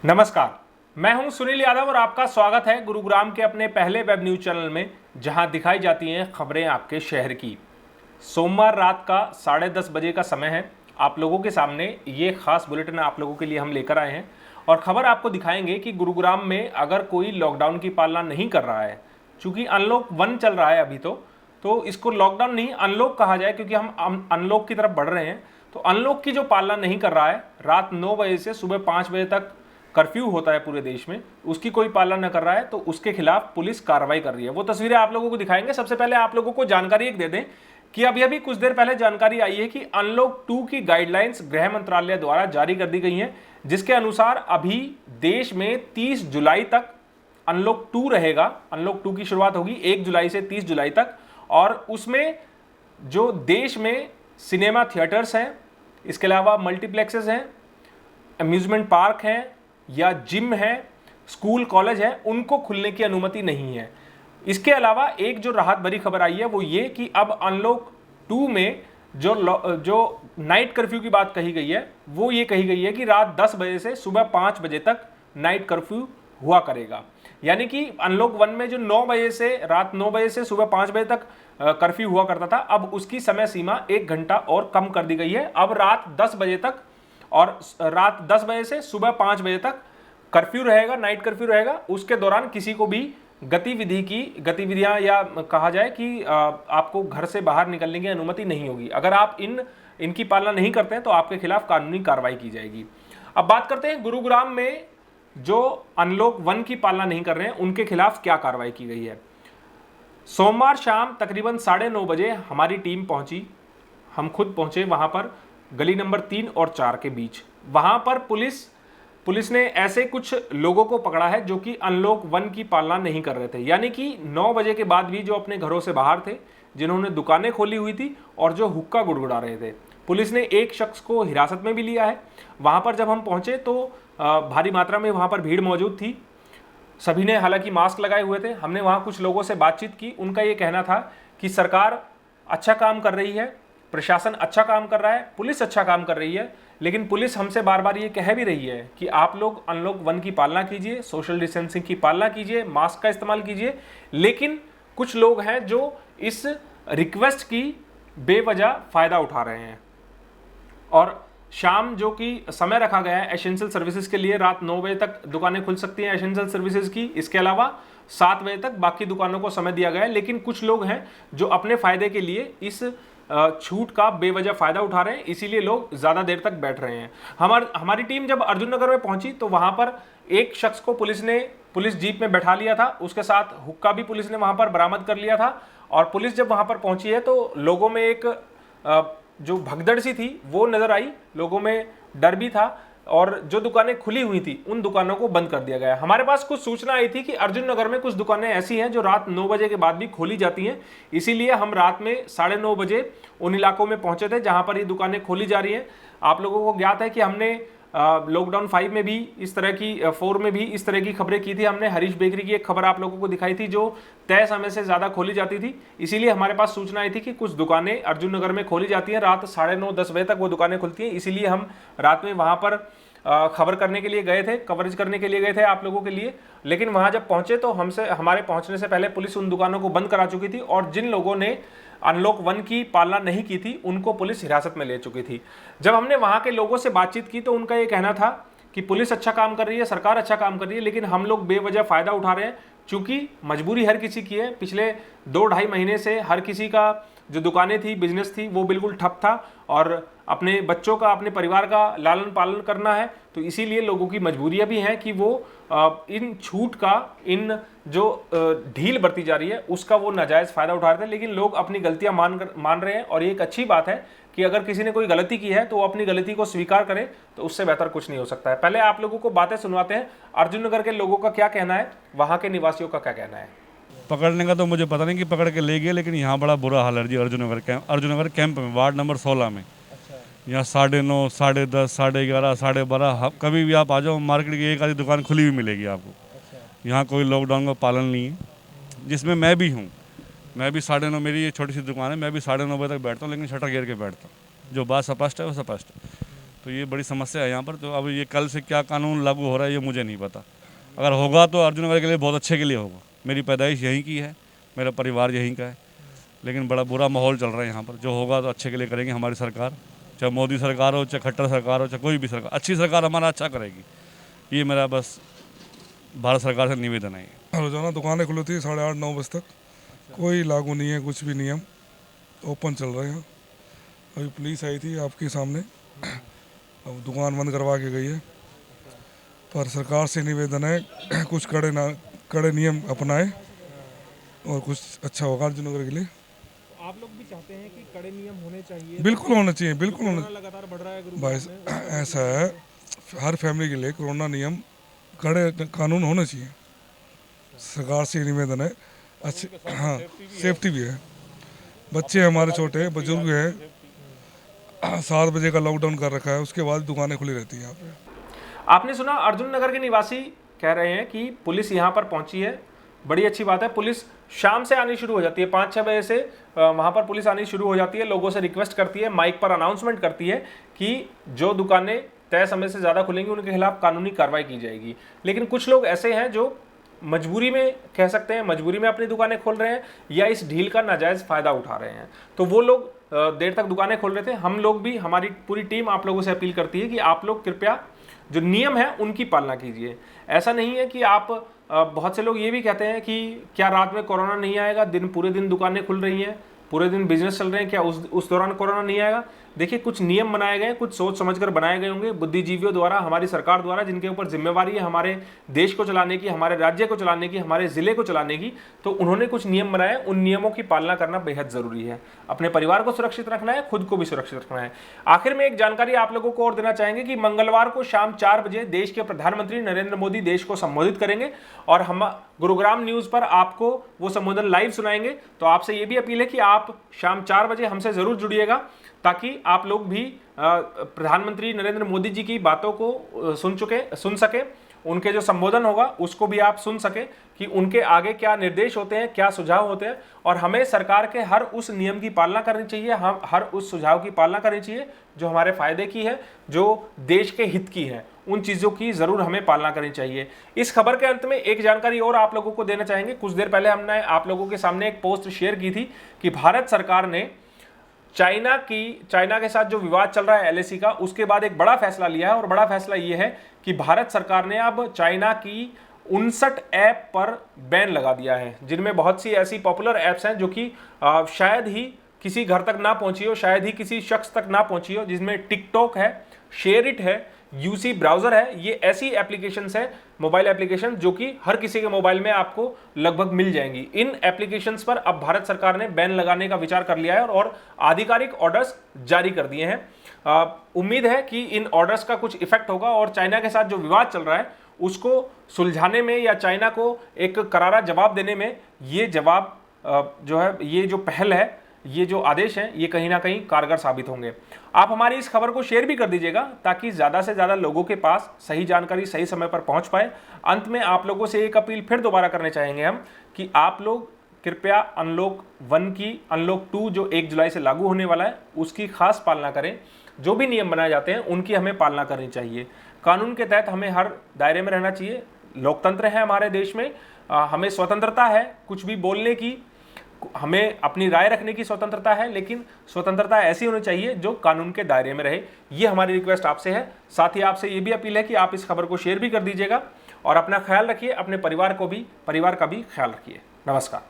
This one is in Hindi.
नमस्कार, मैं हूं सुनील यादव और आपका स्वागत है गुरुग्राम के अपने पहले वेब न्यूज चैनल में, जहां दिखाई जाती हैं खबरें आपके शहर की। सोमवार रात का 10:30 बजे का समय है। आप लोगों के सामने ये खास बुलेटिन आप लोगों के लिए हम लेकर आए हैं और खबर आपको दिखाएंगे कि गुरुग्राम में अगर कोई लॉकडाउन की पालना नहीं कर रहा है, चूंकि अनलॉक 1 चल रहा है अभी तो इसको लॉकडाउन नहीं अनलॉक कहा जाए, क्योंकि हम अनलॉक की तरफ बढ़ रहे हैं। तो अनलॉक की जो पालना नहीं कर रहा है, रात 9 बजे से सुबह 5 बजे तक कर्फ्यू होता है पूरे देश में, उसकी कोई पालना न कर रहा है तो उसके खिलाफ पुलिस कार्रवाई कर रही है। वो तस्वीरें आप लोगों को दिखाएंगे। सबसे पहले आप लोगों को जानकारी एक दे दें कि अभी कुछ देर पहले जानकारी आई है कि अनलॉक 2 की गाइडलाइंस गृह मंत्रालय द्वारा जारी कर दी गई हैं, जिसके अनुसार अभी देश में 30 जुलाई तक अनलॉक 2 रहेगा। अनलॉक 2 की शुरुआत होगी 1 जुलाई से 30 जुलाई तक, और उसमें जो देश में सिनेमा थिएटर्स हैं, इसके अलावा मल्टीप्लेक्सेस हैं, अम्यूजमेंट पार्क हैं या जिम है, स्कूल कॉलेज है, उनको खुलने की अनुमति नहीं है। इसके अलावा एक जो राहत भरी खबर आई है वो ये कि अब अनलॉक 2 में जो नाइट कर्फ्यू की बात कही गई है वो ये कही गई है कि रात 10 बजे से सुबह 5 बजे तक नाइट कर्फ्यू हुआ करेगा। यानी कि अनलॉक 1 में जो 9 बजे से रात 9 बजे से सुबह 5 बजे तक कर्फ्यू हुआ करता था, अब उसकी समय सीमा 1 घंटा और कम कर दी गई है। अब रात 10 बजे तक और रात 10 बजे से सुबह 5 बजे तक कर्फ्यू रहेगा, नाइट कर्फ्यू रहेगा। उसके दौरान किसी को भी गतिविधियां या कहा जाए कि आपको घर से बाहर निकलने की अनुमति नहीं होगी। अगर आप इनकी पालना नहीं करते हैं तो आपके खिलाफ कानूनी कार्रवाई की जाएगी। अब बात करते हैं गुरुग्राम में जो अनलॉक 1 की पालना नहीं कर रहे हैं उनके खिलाफ क्या कार्रवाई की गई है। सोमवार शाम तकरीबन 9:30 बजे हमारी टीम पहुंची, हम खुद पहुंचे वहां पर, गली नंबर 3 और 4 के बीच। वहां पर पुलिस ने ऐसे कुछ लोगों को पकड़ा है जो कि अनलॉक 1 की पालना नहीं कर रहे थे, यानी कि 9 बजे के बाद भी जो अपने घरों से बाहर थे, जिन्होंने दुकानें खोली हुई थी और जो हुक्का गुड़गुड़ा रहे थे। पुलिस ने एक शख्स को हिरासत में भी लिया है। वहां पर जब हम पहुंचे तो भारी मात्रा में वहां पर भीड़ मौजूद थी। सभी ने हालांकि मास्क लगाए हुए थे। हमने वहां कुछ लोगों से बातचीत की। उनका ये कहना था कि सरकार अच्छा काम कर रही है, प्रशासन अच्छा काम कर रहा है, पुलिस अच्छा काम कर रही है, लेकिन पुलिस हमसे बार बार ये कह भी रही है कि आप लोग अनलॉक 1 की पालना कीजिए, सोशल डिस्टेंसिंग की पालना कीजिए, मास्क का इस्तेमाल कीजिए। लेकिन कुछ लोग हैं जो इस रिक्वेस्ट की बेवजह फ़ायदा उठा रहे हैं। और शाम जो कि समय रखा गया है एसेंशियल सर्विसेज के लिए, रात 9 बजे तक दुकानें खुल सकती हैं एसेंशियल सर्विसेज की। इसके अलावा 7 बजे तक बाकी दुकानों को समय दिया गया है। लेकिन कुछ लोग हैं जो अपने फ़ायदे के लिए इस छूट का बेवजह फ़ायदा उठा रहे हैं, इसीलिए लोग ज़्यादा देर तक बैठ रहे हैं। हमारी टीम जब अर्जुन नगर में पहुंची तो वहां पर एक शख्स को पुलिस जीप में बैठा लिया था, उसके साथ हुक्का भी पुलिस ने वहां पर बरामद कर लिया था। और पुलिस जब वहां पर पहुंची है तो लोगों में एक जो भगदड़ सी थी वो नज़र आई, लोगों में डर भी था, और जो दुकानें खुली हुई थी उन दुकानों को बंद कर दिया गया। हमारे पास कुछ सूचना आई थी कि अर्जुन नगर में कुछ दुकानें ऐसी हैं जो रात 9 बजे के बाद भी खोली जाती हैं, इसीलिए हम रात में 9:30 बजे उन इलाकों में पहुंचे थे जहां पर ये दुकानें खोली जा रही हैं। आप लोगों को ज्ञात है कि हमने लॉकडाउन 5 में भी इस तरह की 4 में भी इस तरह की खबरें की थी। हमने हरीश बेकरी की एक खबर आप लोगों को दिखाई थी जो तय समय से ज़्यादा खोली जाती थी, इसीलिए हमारे पास सूचना आई थी कि कुछ दुकानें अर्जुन नगर में खोली जाती हैं, रात 9:30-10 बजे तक वो दुकानें खुलती हैं। इसीलिए हम रात में वहाँ पर खबर करने के लिए गए थे, कवरेज करने के लिए गए थे आप लोगों के लिए। लेकिन वहाँ जब पहुँचे तो हमारे पहुँचने से पहले पुलिस उन दुकानों को बंद करा चुकी थी, और जिन लोगों ने अनलॉक 1 की पालना नहीं की थी उनको पुलिस हिरासत में ले चुकी थी। जब हमने वहाँ के लोगों से बातचीत की तो उनका ये कहना था कि पुलिस अच्छा काम कर रही है, सरकार अच्छा काम कर रही है, लेकिन हम लोग बेवजह फ़ायदा उठा रहे हैं, चूँकि मजबूरी हर किसी की है। पिछले 2-2.5 महीने से हर किसी का जो दुकानें थी, बिजनेस थी, वो बिल्कुल ठप था, और अपने बच्चों का, अपने परिवार का लालन पालन करना है, तो इसीलिए लोगों की मजबूरियां भी हैं कि वो इन छूट का, इन जो ढील बरती जा रही है उसका वो नाजायज़ फ़ायदा उठा रहे थे। लेकिन लोग अपनी गलतियां मान रहे हैं, और ये एक अच्छी बात है कि अगर किसी ने कोई गलती की है तो वो अपनी गलती को स्वीकार करे, तो उससे बेहतर कुछ नहीं हो सकता है। पहले आप लोगों को बातें सुनवाते हैं, अर्जुन नगर के लोगों का क्या कहना है, वहाँ के निवासियों का क्या कहना है। पकड़ने का तो मुझे पता नहीं कि पकड़ के ले गए, लेकिन यहाँ बड़ा बुरा हाल है जी। अर्जुन नगर कैंप में, वार्ड नंबर 16 में। यहाँ 9:30, 10:30, 11:30, 12:30 कभी भी आप आ जाओ, मार्केट की एक आधी दुकान खुली हुई मिलेगी आपको। यहाँ कोई लॉकडाउन का पालन नहीं है, जिसमें मैं भी हूँ। मैं भी 9:30, मेरी ये छोटी सी दुकान है, मैं भी 9:30 बजे तक बैठता हूँ, लेकिन शटर गिर के बैठता हूँ। जो बात स्पष्ट है वो स्पष्ट है। तो ये बड़ी समस्या है यहाँ पर। तो अब ये कल से क्या कानून लागू हो रहा है ये मुझे नहीं पता। अगर होगा तो अर्जुन नगर के लिए बहुत अच्छे के लिए होगा। मेरी पैदाइश यहीं की है, मेरा परिवार यहीं का है, लेकिन बड़ा बुरा माहौल चल रहा है यहाँ पर। जो होगा तो अच्छे के लिए करेंगे हमारी सरकार, चाहे मोदी सरकार हो, चाहे खट्टर सरकार हो, चाहे कोई भी सरकार, अच्छी सरकार हमारा अच्छा करेगी। ये मेरा बस भारत सरकार से निवेदन है। रोजाना दुकानें खुली थी 8:30-9 बजे तक, कोई लागू नहीं है, कुछ भी नियम ओपन चल रहे हैं। अभी पुलिस आई थी आपके सामने, अब दुकान बंद करवा के गई है। पर सरकार से निवेदन है कुछ कड़े नियम अपनाए और कुछ अच्छा होगा अर्जुन नगर के लिए। आप लोग भी चाहते हैं कि कड़े नियम होने चाहिए? बिल्कुल होना चाहिए, बिल्कुल होना। लगातार बढ़ रहा है भाई ऐसा है, हर फैमिली के लिए कोरोना नियम कड़े कानून होने चाहिए। सरकार से निवेदन है, अच्छे, हाँ सेफ्टी भी है। बच्चे हमारे छोटे बुजुर्ग हैं, 7 बजे का लॉकडाउन कर रखा है, उसके बाद दुकानें खुली रहती हैं यहाँ पे। आपने सुना, अर्जुन नगर के निवासी कह रहे हैं कि पुलिस यहाँ पर पहुंची है, बड़ी अच्छी बात है। पुलिस शाम से आनी शुरू हो जाती है, 5-6 बजे से वहाँ पर पुलिस आनी शुरू हो जाती है, लोगों से रिक्वेस्ट करती है, माइक पर अनाउंसमेंट करती है कि जो दुकानें तय समय से ज़्यादा खुलेंगी उनके खिलाफ कानूनी कार्रवाई की जाएगी। लेकिन कुछ लोग ऐसे हैं जो मजबूरी में, कह सकते हैं मजबूरी में अपनी दुकानें खोल रहे हैं या इस ढील का नाजायज़ फ़ायदा उठा रहे हैं। तो वो लोग देर तक दुकानें खोल रहे थे। हम लोग भी, हमारी पूरी टीम आप लोगों से अपील करती है कि आप लोग कृपया जो नियम है उनकी पालना कीजिए। ऐसा नहीं है कि आप, बहुत से लोग ये भी कहते हैं कि क्या रात में कोरोना नहीं आएगा, पूरे दिन दुकानें खुल रही हैं, पूरे दिन बिजनेस चल रहे हैं, क्या उस दौरान कोरोना नहीं आएगा? देखिए, कुछ नियम बनाए गए, कुछ सोच समझकर बनाए गए होंगे बुद्धिजीवियों द्वारा, हमारी सरकार द्वारा, जिनके ऊपर जिम्मेवारी है हमारे देश को चलाने की, हमारे राज्य को चलाने की, हमारे ज़िले को चलाने की। तो उन्होंने कुछ नियम बनाए, उन नियमों की पालना करना बेहद ज़रूरी है। अपने परिवार को सुरक्षित रखना है, खुद को भी सुरक्षित रखना है। आखिर में एक जानकारी आप लोगों को और देना चाहेंगे कि मंगलवार को शाम 4 बजे देश के प्रधानमंत्री नरेंद्र मोदी देश को संबोधित करेंगे और हम गुरुग्राम न्यूज़ पर आपको वो संबोधन लाइव सुनाएंगे। तो आपसे ये भी अपील है कि आप शाम 4 बजे हमसे ज़रूर जुड़िएगा, ताकि आप लोग भी प्रधानमंत्री नरेंद्र मोदी जी की बातों को सुन सके, उनके जो संबोधन होगा उसको भी आप सुन सके कि उनके आगे क्या निर्देश होते हैं, क्या सुझाव होते हैं। और हमें सरकार के हर उस नियम की पालना करनी चाहिए, हम हर उस सुझाव की पालना करनी चाहिए जो हमारे फायदे की है, जो देश के हित की है। उन चीज़ों की ज़रूर हमें पालना करनी चाहिए। इस खबर के अंत में एक जानकारी और आप लोगों को देना चाहेंगे। कुछ देर पहले हमने आप लोगों के सामने एक पोस्ट शेयर की थी कि भारत सरकार ने चाइना के साथ जो विवाद चल रहा है LAC का, उसके बाद एक बड़ा फैसला लिया है। और बड़ा फैसला ये है कि भारत सरकार ने अब चाइना की 59 ऐप पर बैन लगा दिया है, जिनमें बहुत सी ऐसी पॉपुलर ऐप्स हैं जो कि शायद ही किसी घर तक ना पहुंची हो, शायद ही किसी शख्स तक ना पहुंची हो, जिसमें टिकटॉक है, शेयरिट है, UC ब्राउज़र है। ये ऐसी एप्लीकेशंस है, मोबाइल एप्लीकेशन, जो कि हर किसी के मोबाइल में आपको लगभग मिल जाएंगी। इन एप्लीकेशंस पर अब भारत सरकार ने बैन लगाने का विचार कर लिया है और आधिकारिक ऑर्डर्स जारी कर दिए हैं। उम्मीद है कि इन ऑर्डर्स का कुछ इफेक्ट होगा और चाइना के साथ जो विवाद चल रहा है उसको सुलझाने में या चाइना को एक करारा जवाब देने में ये जवाब जो है, ये जो पहल है, ये जो आदेश हैं, ये कहीं ना कहीं कारगर साबित होंगे। आप हमारी इस खबर को शेयर भी कर दीजिएगा ताकि ज़्यादा से ज़्यादा लोगों के पास सही जानकारी सही समय पर पहुंच पाए। अंत में आप लोगों से एक अपील फिर दोबारा करने चाहेंगे हम कि आप लोग कृपया अनलॉक 1 की, अनलॉक 2 जो 1 जुलाई से लागू होने वाला है उसकी खास पालना करें। जो भी नियम बनाए जाते हैं उनकी हमें पालना करनी चाहिए। कानून के तहत हमें हर दायरे में रहना चाहिए। लोकतंत्र है हमारे देश में, हमें स्वतंत्रता है कुछ भी बोलने की, हमें अपनी राय रखने की स्वतंत्रता है, लेकिन स्वतंत्रता ऐसी होनी चाहिए जो कानून के दायरे में रहे। ये हमारी रिक्वेस्ट आपसे है। साथ ही आपसे ये भी अपील है कि आप इस खबर को शेयर भी कर दीजिएगा और अपना ख्याल रखिए, अपने परिवार का भी ख्याल रखिए। नमस्कार।